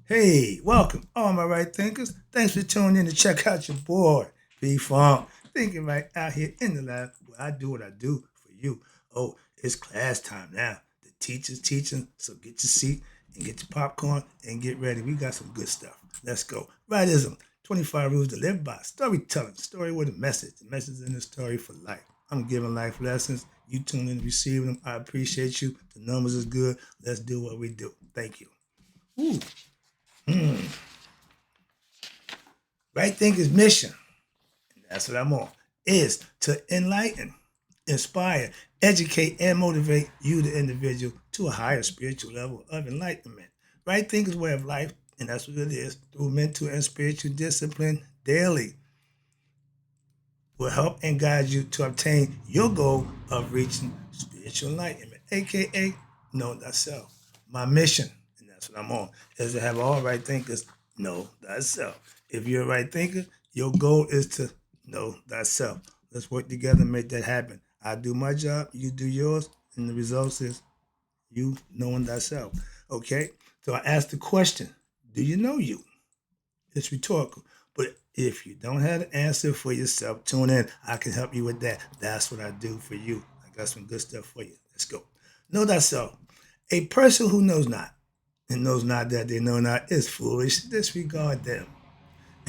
Hey, welcome, all my right thinkers. Thanks for tuning in to check out your boy, B Funk. Thinking right out here in the lab where I do what I do for you. Oh, it's class time now. The teacher's teaching, so get your seat and get your popcorn and get ready. We got some good stuff. Let's go. Rightism, 25 rules to live by. Storytelling, story with a message. The message in the story for life. I'm giving life lessons. You tune in and receiving them. I appreciate you. The numbers is good. Let's do what we do. Thank you. Ooh. Right Thinker's mission, and that's what I'm on, is to enlighten, inspire, educate, and motivate you, the individual, to a higher spiritual level of enlightenment. Right Thinker's way of life, and that's what it is, through mental and spiritual discipline daily, will help and guide you to obtain your goal of reaching spiritual enlightenment, aka know thyself. My mission, and that's what I'm on, is to have all right thinkers know thyself. If you're a right thinker, your goal is to know thyself. Let's work together and make that happen. I do my job, you do yours, and the results is you knowing thyself. Okay? So I asked the question, do you know you? It's rhetorical. But if you don't have the answer for yourself, tune in. I can help you with that. That's what I do for you. I got some good stuff for you. Let's go. Know thyself. A person who knows not and knows not that they know not is foolish. Disregard them.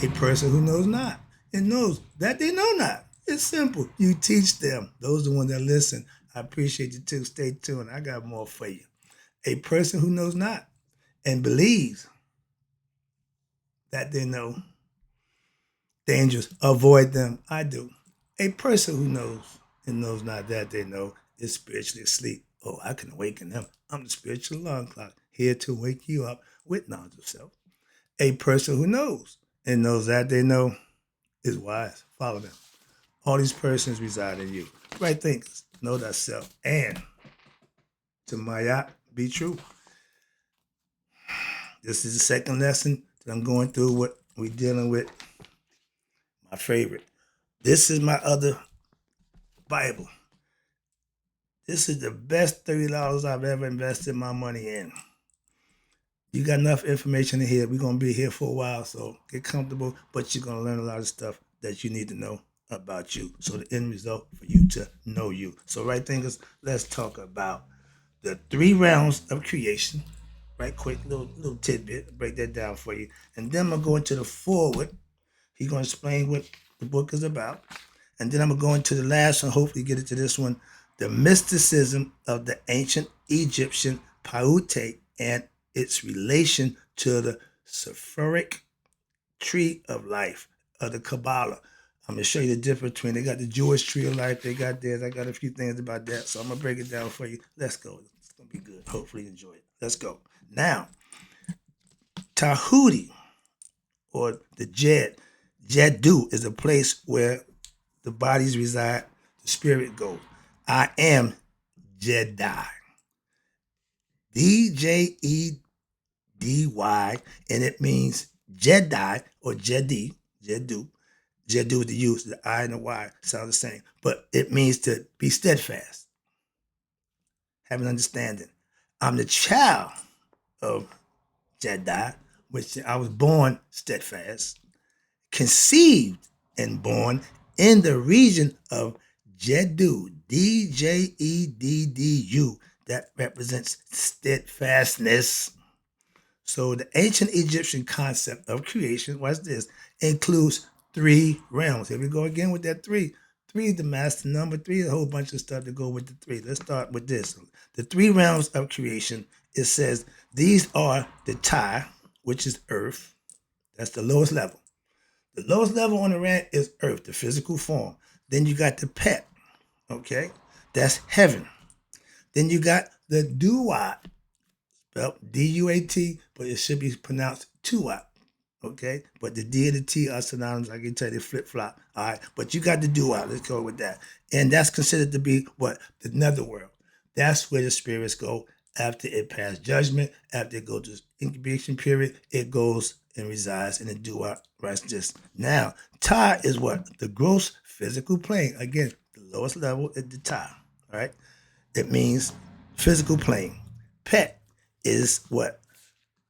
A person who knows not and knows that they know not. It's simple. You teach them. Those are the ones that listen. I appreciate you too. Stay tuned. I got more for you. A person who knows not and believes that they know dangerous. Avoid them. I do. A person who knows and knows not that they know is spiritually asleep. Oh, I can awaken them. I'm the spiritual alarm clock, here to wake you up with knowledge of self. A person who knows and knows that they know is wise. Follow them. All these persons reside in you. Right thinkers, know thyself. And to Maya, be true. This is the second lesson that I'm going through what we're dealing with. My favorite. This is my other Bible. This is the best $30 I've ever invested my money in. You got enough information in here. We're gonna be here for a while, so get comfortable, but you're gonna learn a lot of stuff that you need to know about you. So the end result for you to know you. So right thinkers, let's talk about the three realms of creation. Right quick, little tidbit, break that down for you. And then I'm gonna go into the forward. He's gonna explain what the book is about. And then I'm gonna go into the last one, hopefully get into this one, the mysticism of the ancient Egyptian Paute and its relation to the Sephiric tree of life of the Kabbalah. I'm gonna show you the difference between, they got the Jewish tree of life, they got theirs. I got a few things about that, so I'm gonna break it down for you. Let's go. It's gonna be good. Hopefully you enjoy it. Let's go. Now, Tahuti, or the Jeddu is a place where the bodies reside, the spirit goes. I am Jedi. Jedi, and it means Jedi or Jedi, Jeddu. Jeddu with the U, the I and the Y sound the same, but it means to be steadfast, have an understanding. I'm the child of Jedi, which I was born steadfast, conceived and born in the region of Jeddu, Jeddu, that represents steadfastness. So the ancient Egyptian concept of creation, watch this, includes three realms. Here we go again with that three. Three is the master number. Three is a whole bunch of stuff to go with the three. Let's start with this. The three realms of creation, it says these are the Tai, which is earth. That's the lowest level. The lowest level on the ramp is earth, the physical form. Then you got the pet, okay? That's heaven. Then you got the duat, spelled D-U-A-T, but it should be pronounced tuat, okay? But the D and the T are synonymous. I can tell you flip-flop, all right? But you got the duat. Let's go with that. And that's considered to be what? The netherworld. That's where the spirits go after it passed judgment, after it goes to incubation period, it goes and resides in the duat. Right, this. Now, Ta is what? The gross physical plane. Again, the lowest level is the Ta, all right? It means physical plane. Pet is what?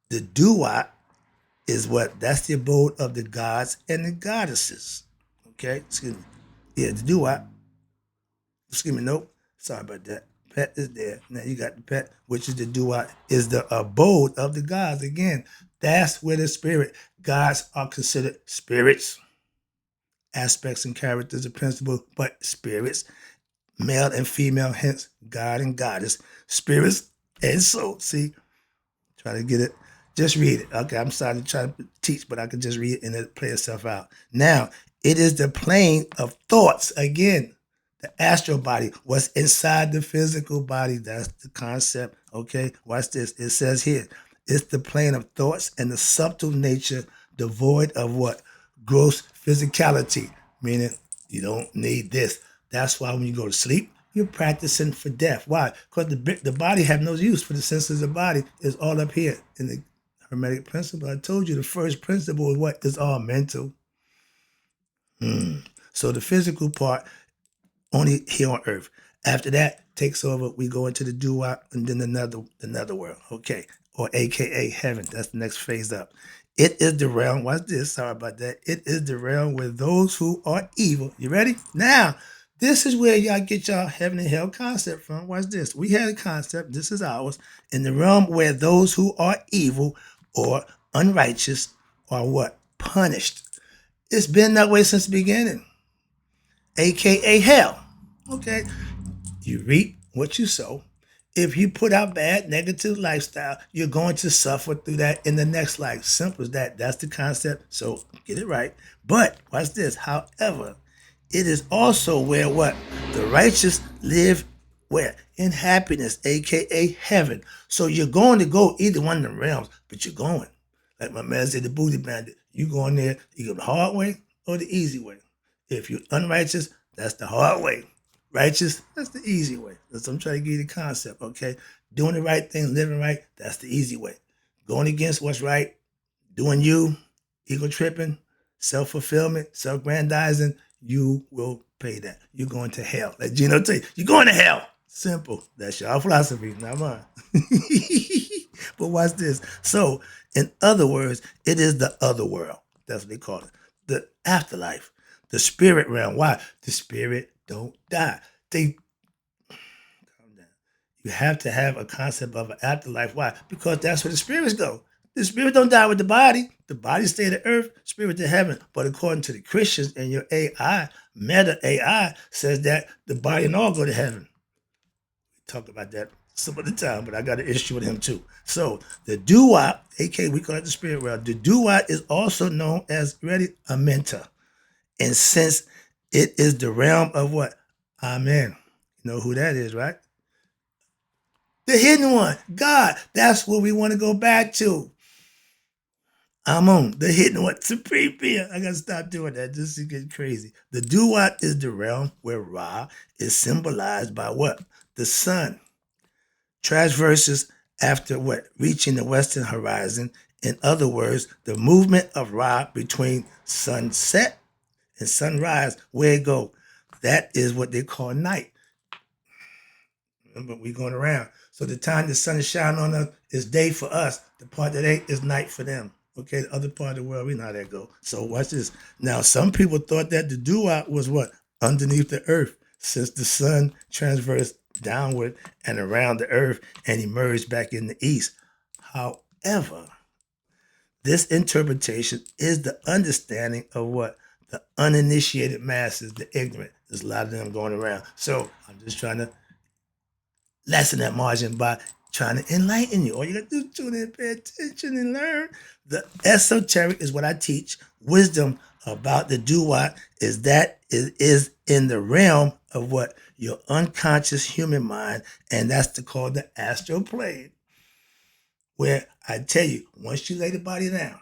The duat is what? That's the abode of the gods and the goddesses. Okay, excuse me. Yeah, the duat. Excuse me, nope. Sorry about that. Pet is there. Now you got the pet, which is the duat, is the abode of the gods. Again, that's where the spirit. Gods are considered spirits, aspects and characters of principle, but spirits, male and female, hence God and goddess, spirits and soul. See, try to get it. Just read it. Okay, I'm sorry to try to teach, but I can just read it and it play itself out. Now, it is the plane of thoughts. Again, the astral body, what's inside the physical body. That's the concept. Okay, watch this. It says here, it's the plane of thoughts and the subtle nature devoid of what? Gross physicality, meaning you don't need this. That's why when you go to sleep, you're practicing for death. Why? Because the body have no use for the senses of the body. It's all up here in the Hermetic principle. I told you the first principle is what? It's all mental. So the physical part only here on earth. After that takes over, we go into the duat and then another world. Okay. Or AKA heaven. That's the next phase up. It is the realm. Watch this. Sorry about that. It is the realm where those who are evil. You ready? Now, this is where y'all get y'all heaven and hell concept from. Watch this. We had a concept. This is ours. In the realm where those who are evil or unrighteous are what? Punished. It's been that way since the beginning. AKA hell. Okay. You reap what you sow. If you put out bad, negative lifestyle, you're going to suffer through that in the next life. Simple as that. That's the concept. So get it right. But watch this. However, it is also where what? The righteous live where? In happiness, aka heaven. So you're going to go either one of the realms, but you're going. Like my man said, the booty bandit. You going there, you go the hard way or the easy way. If you're unrighteous, that's the hard way. Righteous, that's the easy way. That's what I'm trying to give you the concept, okay? Doing the right thing, living right, that's the easy way. Going against what's right, doing you, ego tripping, self-fulfillment, self-grandizing, you will pay that. You're going to hell. Like Gino tell you, you're going to hell. Simple. That's your philosophy, not mine. But watch this. So, in other words, it is the other world. That's what they call it. The afterlife. The spirit realm. Why? The spirit don't die. They calm down. You have to have a concept of an afterlife. Why? Because that's where the spirits go. The spirit don't die with the body. The body stay to earth, spirit to heaven. But according to the Christians and your AI, meta AI says that the body and all go to heaven. We talk about that some of the time, but I got an issue with him too. So the duat, aka we call it the spirit realm, the duat is also known as ready a mentor. And since it is the realm of what? Amen. You know who that is, right? The hidden one, God. That's what we want to go back to. Amun, the hidden one, supreme being. I gotta stop doing that just to get crazy. The duat is the realm where Ra is symbolized by what? The sun. Transverses after what? Reaching the western horizon. In other words, the movement of Ra between sunset and sunrise, where it go? That is what they call night. Remember, we're going around. So the time the sun is shining on us is day for us. The part that ain't is night for them. Okay, the other part of the world, we know how that go. So watch this. Now, some people thought that the duat was what? Underneath the earth, since the sun transversed downward and around the earth and emerged back in the east. However, this interpretation is the understanding of what? The uninitiated masses, the ignorant. There's a lot of them going around. So I'm just trying to lessen that margin by trying to enlighten you. All you got to do is tune in, pay attention, and learn. The esoteric is what I teach. Wisdom about the duat is that it is in the realm of what? Your unconscious human mind, and that's called the astral plane, where I tell you, once you lay the body down,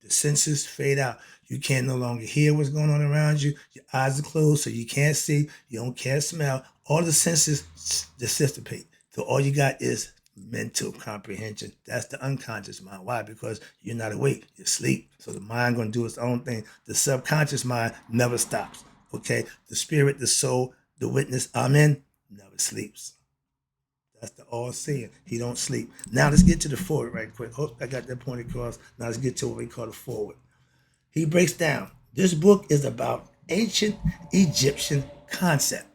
the senses fade out. You can no longer hear what's going on around you. Your eyes are closed, so you can't see. You can't smell. All the senses dissipate. So all you got is mental comprehension. That's the unconscious mind. Why? Because you're not awake. You're asleep. So the mind going to do its own thing. The subconscious mind never stops. Okay? The spirit, the soul, the witness, amen, never sleeps. That's the all seeing. He don't sleep. Now let's get to the forward right quick. Hope I got that point across. Now let's get to what we call the forward. He breaks down. This book is about ancient Egyptian concept.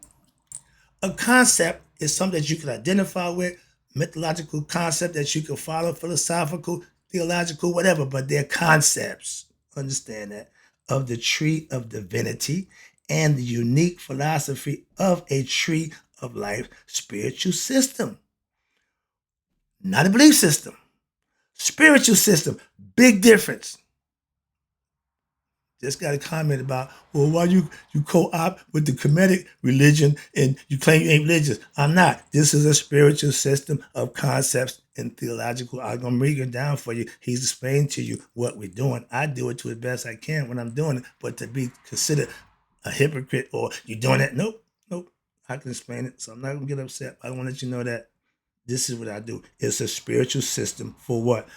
A concept is something that you can identify with, mythological concept that you can follow, philosophical, theological, whatever, but they're concepts. Understand that. Of the tree of divinity and the unique philosophy of a tree of life spiritual system. Not a belief system. Spiritual system. Big difference. Just got a comment about, well, why you co-opt with the Kemetic religion and you claim you ain't religious? I'm not. This is a spiritual system of concepts and theological. I'm gonna break it down for you. He's explaining to you what we're doing. I do it to the best I can when I'm doing it, but to be considered a hypocrite or you doing it, nope, nope. I can explain it, so I'm not gonna get upset. I want to let you know that this is what I do. It's a spiritual system for what?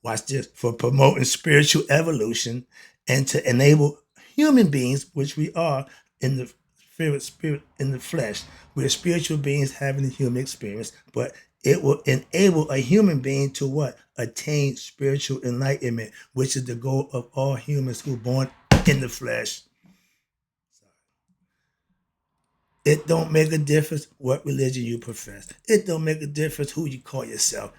Watch this. For promoting spiritual evolution and to enable human beings, which we are in the spirit in the flesh. We're spiritual beings having a human experience, but it will enable a human being to what? Attain spiritual enlightenment, which is the goal of all humans who are born in the flesh. It don't make a difference what religion you profess. It don't make a difference who you call yourself.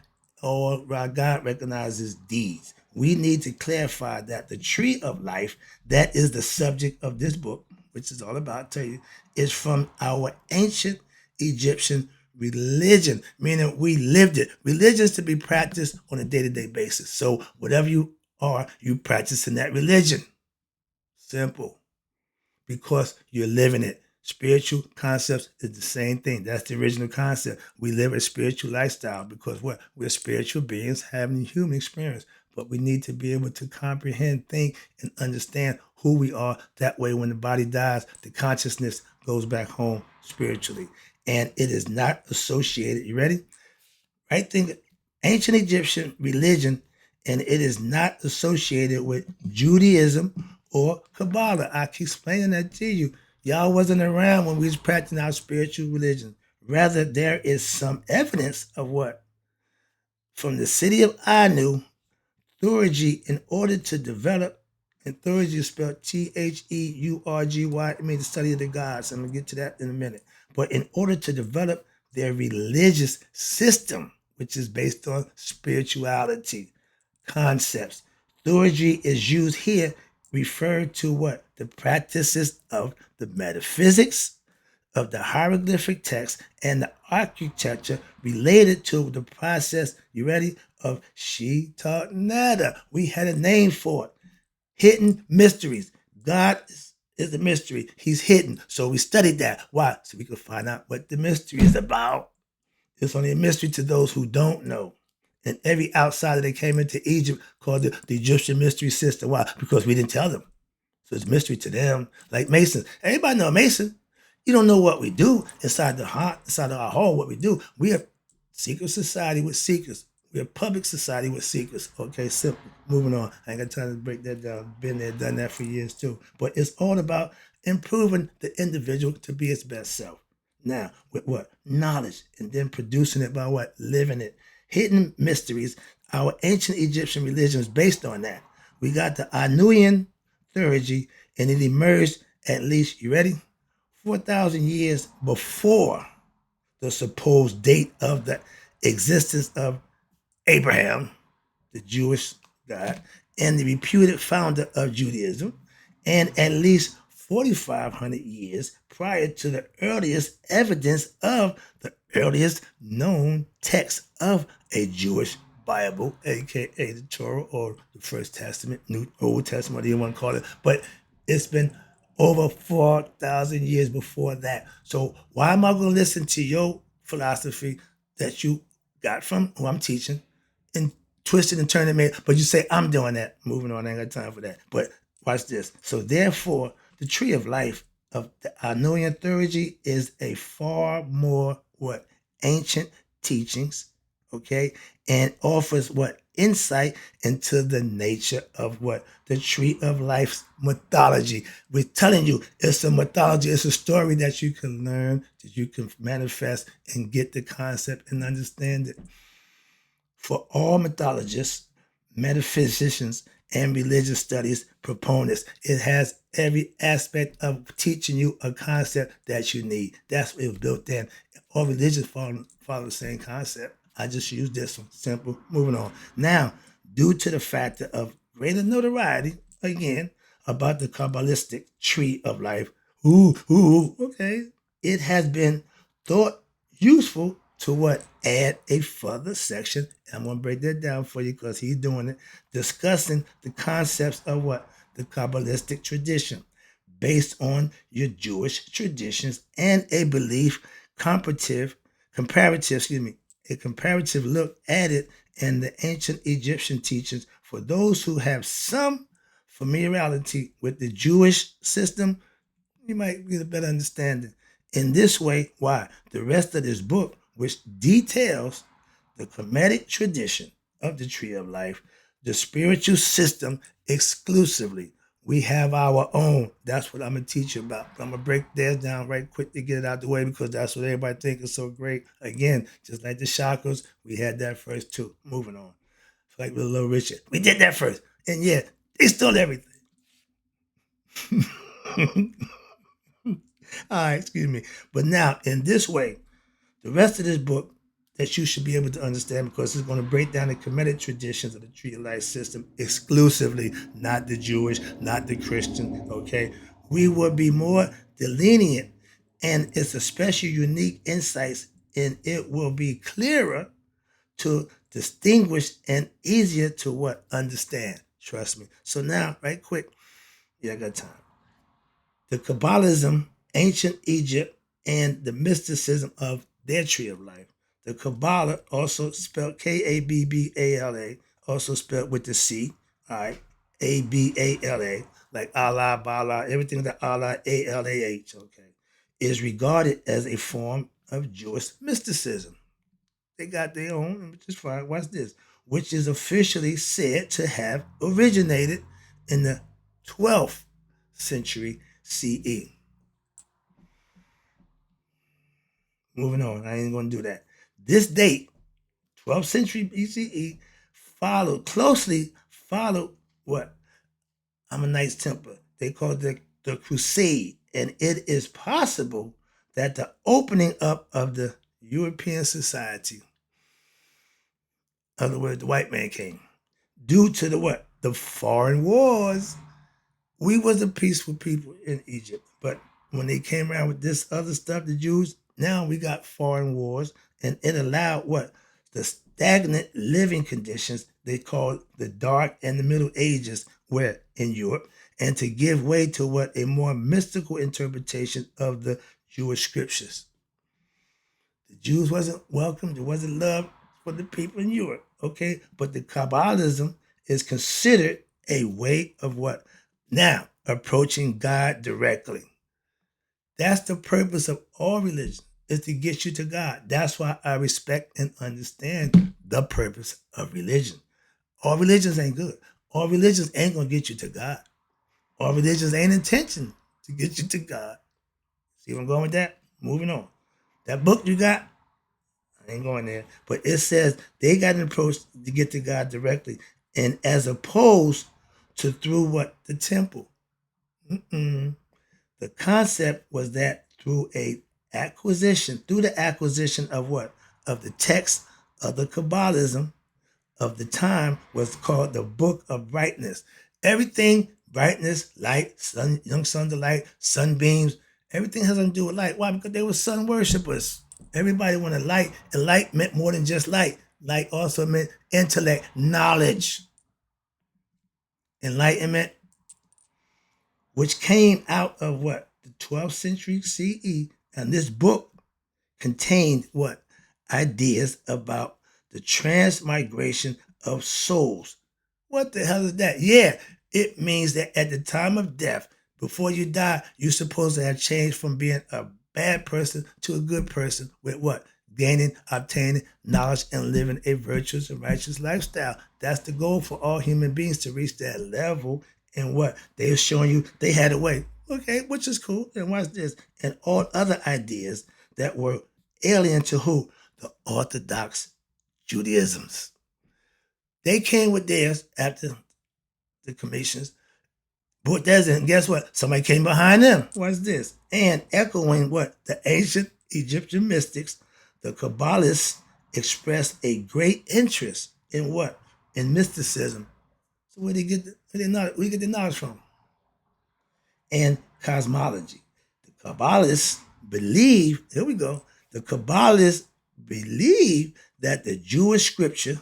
All God recognizes deeds. We need to clarify that the tree of life, that is the subject of this book, which is all about, tell you, is from our ancient Egyptian religion, meaning we lived it. Religion is to be practiced on a day-to-day basis. So whatever you are, you practice in that religion. Simple. Because you're living it. Spiritual concepts is the same thing. That's the original concept. We live a spiritual lifestyle because what? We're spiritual beings having a human experience. But we need to be able to comprehend, think, and understand who we are. That way, when the body dies, the consciousness goes back home spiritually. And it is not associated. You ready? Right? Think ancient Egyptian religion, and it is not associated with Judaism or Kabbalah. I keep explaining that to you. Y'all wasn't around when we was practicing our spiritual religion. Rather, there is some evidence of what? From the city of Anu, theurgy, in order to develop, and theurgy is spelled Theurgy, it means the study of the gods. I'm going to get to that in a minute. But in order to develop their religious system, which is based on spirituality, concepts, theurgy is used here, referred to what? The practices of the metaphysics, of the hieroglyphic text, and the architecture related to the process, you ready, of Nada. We had a name for it. Hidden mysteries. God is the mystery. He's hidden. So we studied that. Why? So we could find out what the mystery is about. It's only a mystery to those who don't know. And every outsider that came into Egypt called the Egyptian mystery system. Why? Because we didn't tell them. So it's mystery to them. Like Masons. Everybody know a Mason. You don't know what we do inside the heart, inside of our hall, what we do. We are secret society with seekers. We're a public society with seekers. Okay, simple. Moving on. I ain't got time to break that down. Been there, done that for years too. But it's all about improving the individual to be its best self. Now, with what? Knowledge. And then producing it by what? Living it. Hidden mysteries. Our ancient Egyptian religion is based on that. We got the Anuian theurgy, and it emerged at least, you ready? 4,000 years before the supposed date of the existence of Abraham, the Jewish God, and the reputed founder of Judaism, and at least 4,500 years prior to the earliest evidence of the earliest known text of a Jewish Bible, aka the Torah or the First Testament, New Old Testament, whatever you want to call it. But it's been over 4,000 years before that. So why am I going to listen to your philosophy that you got from who I'm teaching and twist it and turn it, but you say, I'm doing that. Moving on, I ain't got time for that. But watch this. So therefore, the tree of life of the Anuian theurgy is a far more what? Ancient teachings, okay, and offers what insight into the nature of what the tree of life's mythology. We're telling you it's a mythology, it's a story that you can learn, that you can manifest and get the concept and understand it. For all mythologists, metaphysicians, and religious studies proponents, it has every aspect of teaching you a concept that you need. That's what it was built in. All religions follow the same concept. I just use this one. Simple. Moving on. Now, due to the factor of greater notoriety, again, about the Kabbalistic tree of life, okay, it has been thought useful to what? Add a further section. And I'm going to break that down for you because he's doing it. Discussing the concepts of what? The Kabbalistic tradition based on your Jewish traditions and a belief a comparative look at it and the ancient Egyptian teachings for those who have some familiarity with the Jewish system. You might get a better understanding. In this way, why? The rest of this book, which details the Kemetic tradition of the Tree of Life, the spiritual system exclusively. We have our own. That's what I'm going to teach you about. I'm going to break theirs down right quick to get it out the way because that's what everybody thinks is so great. Again, just like the chakras, we had that first too. Moving on. It's like with Little Richard. We did that first. And yeah, they stole everything. All right, excuse me. But now, in this way, the rest of this book that you should be able to understand because it's going to break down the Kemetic traditions of the Tree of Life system exclusively, not the Jewish, not the Christian, okay? We will be more delineant and it's especially unique insights and it will be clearer to distinguish and easier to what? Understand. Trust me. So now, right quick, yeah, I got time. The Kabbalism, ancient Egypt, and the mysticism of their tree of life. The Kabbalah, also spelled Kabbala, also spelled with the C, all right, Abala, like Allah, Bala, everything that Allah, Alah, okay, is regarded as a form of Jewish mysticism. They got their own, which is fine. Watch this, which is officially said to have originated in the 12th century CE. Moving on, I ain't going to do that. This date, 12th century BCE, closely followed what? I'm a Knights Templar. They call it the Crusade. And it is possible that the opening up of the European society, in other words, the white man came, due to the what? The foreign wars. We was a peaceful people in Egypt, but when they came around with this other stuff, the Jews, now we got foreign wars, and it allowed what? The stagnant living conditions they call the Dark and the Middle Ages were in Europe, and to give way to what? A more mystical interpretation of the Jewish scriptures. The Jews wasn't welcomed, it wasn't loved for the people in Europe, okay? But the Kabbalism is considered a way of what? Now, approaching God directly. That's the purpose of all religion, is to get you to God. That's why I respect and understand the purpose of religion. All religions ain't good. All religions ain't gonna get you to God. All religions ain't intention to get you to God. See where I'm going with that? Moving on. That book you got, I ain't going there. But it says they got an approach to get to God directly. And as opposed to through what? The temple. The concept was that through the acquisition of what? Of the text of the Kabbalism of the time was called the Book of Brightness. Everything, brightness, light, sun, young sun light, sunbeams, everything has to do with light. Why? Because they were sun worshippers. Everybody wanted light, and light meant more than just light. Light also meant intellect, knowledge, enlightenment, which came out of what? The 12th century CE. And this book contained what? Ideas about the transmigration of souls. What the hell is that? Yeah, it means that at the time of death, before you die, you're supposed to have changed from being a bad person to a good person with what? gaining, obtaining knowledge, and living a virtuous and righteous lifestyle. That's the goal for all human beings, to reach that level. And what they were showing you, they had a way. Okay, which is cool. And watch this. And all other ideas that were alien to who? The Orthodox Judaisms. They came with theirs after the commissions. But and guess what? Somebody came behind them. What's this? And echoing what? The ancient Egyptian mystics, the Kabbalists expressed a great interest in what? In mysticism. So where they get the knowledge from? And cosmology. The Kabbalists believe, here we go, the Kabbalists believe that the Jewish scripture,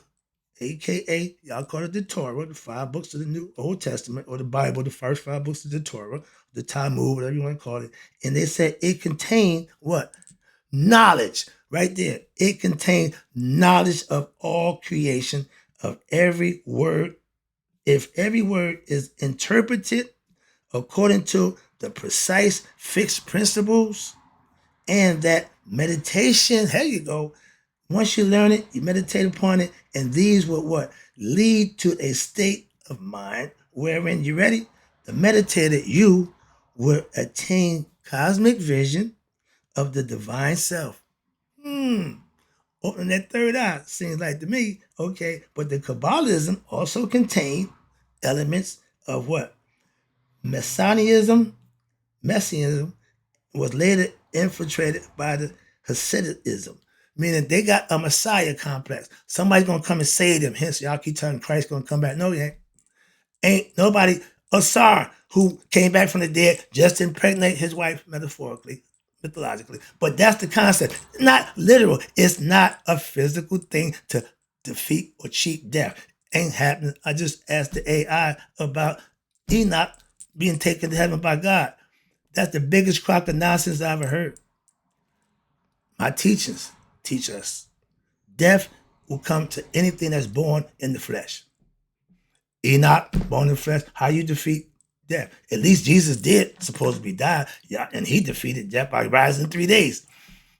aka y'all call it the Torah, the 5 books of the New Old Testament, or the Bible, the first 5 books of the Torah, the Talmud, whatever you want to call it. And they said it contained what? Knowledge. Right there. It contained knowledge of all creation, of every word. If every word is interpreted according to the precise fixed principles, and that meditation, here you go, once you learn it, you meditate upon it, and these will what? Lead to a state of mind wherein, you ready? The meditated you will attain cosmic vision of the divine self. Open that third eye, seems like to me, okay, but the Kabbalism also contained elements of what? Messianism was later infiltrated by the Hasidism, meaning they got a Messiah complex. Somebody's going to come and save them. Hence, y'all keep telling Christ going to come back. No, he ain't. Ain't nobody, Asar, who came back from the dead, just impregnate his wife metaphorically, mythologically. But that's the concept. Not literal. It's not a physical thing to defeat or cheat death. Ain't happening. I just asked the AI about Enoch being taken to heaven by God. That's the biggest crock of nonsense I ever heard. My teachings teach us death will come to anything that's born in the flesh. Enoch, born in the flesh, how you defeat death? At least Jesus did supposedly die, yeah, and he defeated death by rising in 3 days.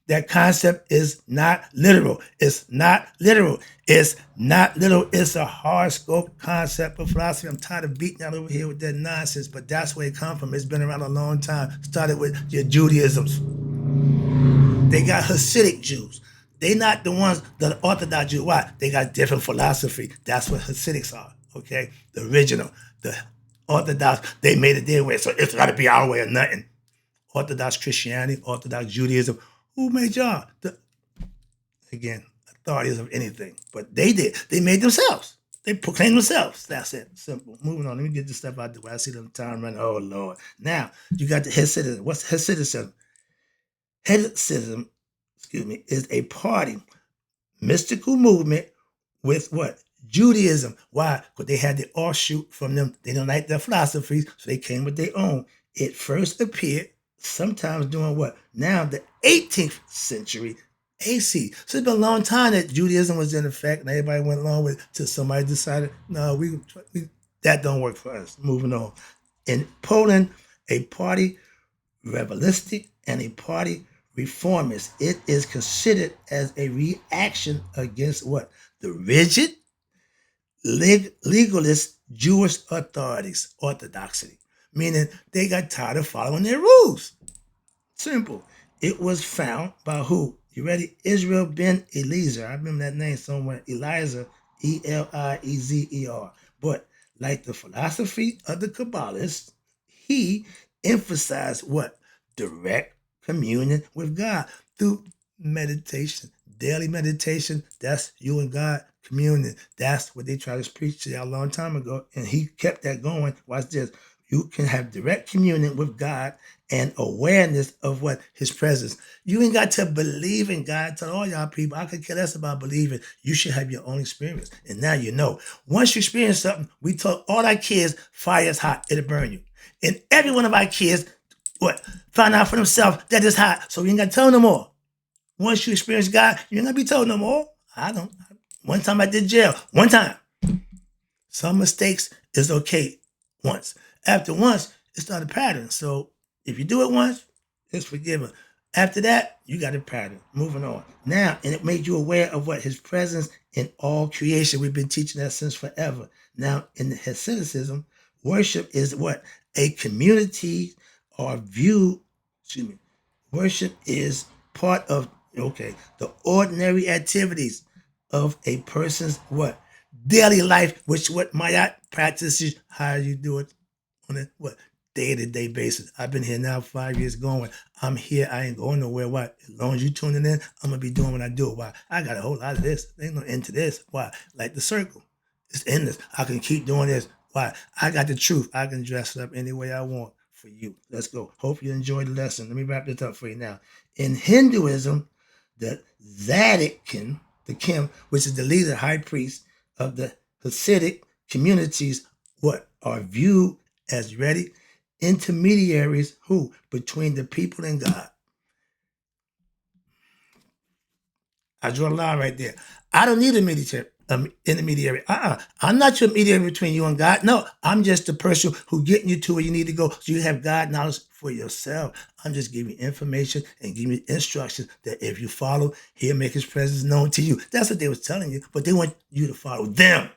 That concept is not literal. It's not literal. It's not literal. It's a hard scope concept of philosophy. I'm tired of beating out over here with that nonsense, but that's where it comes from. It's been around a long time. Started with your Judaisms. They got Hasidic Jews. They not the ones that are Orthodox Jews. Why? They got different philosophy. That's what Hasidics are, okay? The original, the Orthodox, they made it their way, so it's got to be our way or nothing. Orthodox Christianity, Orthodox Judaism. Who made y'all? Again, authorities of anything. But they did. They made themselves. They proclaimed themselves. That's it. Simple. Moving on. Let me get this stuff out the way. I see the time running. Oh, Lord. Now, you got the Hasidism. What's Hasidism? Hasidism, is a party, mystical movement with what? Judaism. Why? Because they had the offshoot from them. They don't like their philosophies, so they came with their own. It first appeared sometimes during what? Now the 18th century AC. So it's been a long time that Judaism was in effect and everybody went along with it till somebody decided, no, we that don't work for us. Moving on. In Poland, a party revivalist and a party reformist. It is considered as a reaction against what? The rigid, legalist Jewish authorities, orthodoxy. Meaning they got tired of following their rules. Simple. It was found by who? You ready? Israel ben Eliezer. I remember that name somewhere. Eliezer, Eliezer. But like the philosophy of the Kabbalists, he emphasized what? Direct communion with God through meditation. Daily meditation, that's you and God communion. That's what they tried to preach to you a long time ago. And he kept that going. Watch this. You can have direct communion with God and awareness of what? His presence. You ain't got to believe in God. Tell all y'all people, I could care less about believing. You should have your own experience. And now you know. Once you experience something, we told all our kids, fire is hot. It'll burn you. And every one of our kids, what? Find out for themselves that it's hot. So you ain't got to tell no more. Once you experience God, you ain't got to be told no more. I don't. One time I did jail. One time. Some mistakes is okay once. After once, it started a pattern. So if you do it once, it's forgiven. After that, you got a pattern. Moving on. Now, and it made you aware of what his presence in all creation. We've been teaching that since forever. Now, in the Hasidism, worship is what? A community or view, excuse me, worship is part of, okay, the ordinary activities of a person's what? Daily life, which what Mayat practices, how you do it on a what day-to-day basis. I've been here now 5 years going. I'm here. I ain't going nowhere. Why? As long as you tuning in, I'm gonna be doing what I do. Why? I got a whole lot of this. There ain't no end to this. Why? Like the circle. It's endless. I can keep doing this. Why? I got the truth. I can dress it up any way I want for you. Let's go. Hope you enjoyed the lesson. Let me wrap this up for you now. In Hinduism, the Vatican, the Kim, which is the leader, high priest of the Hasidic communities, what are viewed as ready intermediaries who between the people and God. I draw a line right there. I don't need a intermediary. I'm not your mediator between you and God. No, I'm just the person who getting you to where you need to go so you have God knowledge for yourself. I'm just giving you information and giving you instructions that if you follow, he'll make his presence known to you. That's what they was telling you, but they want you to follow them.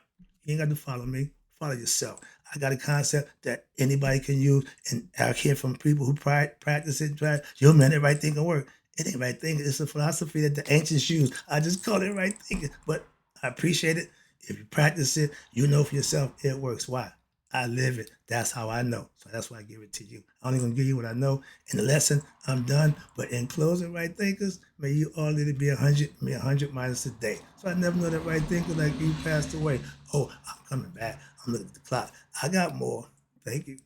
You ain't got to follow me. Follow yourself. I got a concept that anybody can use, and I hear from people who practice it. You'll man, that right thing can work. It ain't right thinking. It's a philosophy that the ancients used. I just call it right thinking. But I appreciate it. If you practice it, you know for yourself it works. Why? I live it. That's how I know. So that's why I give it to you. I'm only going to give you what I know. In the lesson, I'm done. But in closing, right thinkers, may you all let it be 100, me 100 minus a day. So I never know that right thinker like you passed away. Oh, I'm coming back. I'm looking at the clock. I got more. Thank you.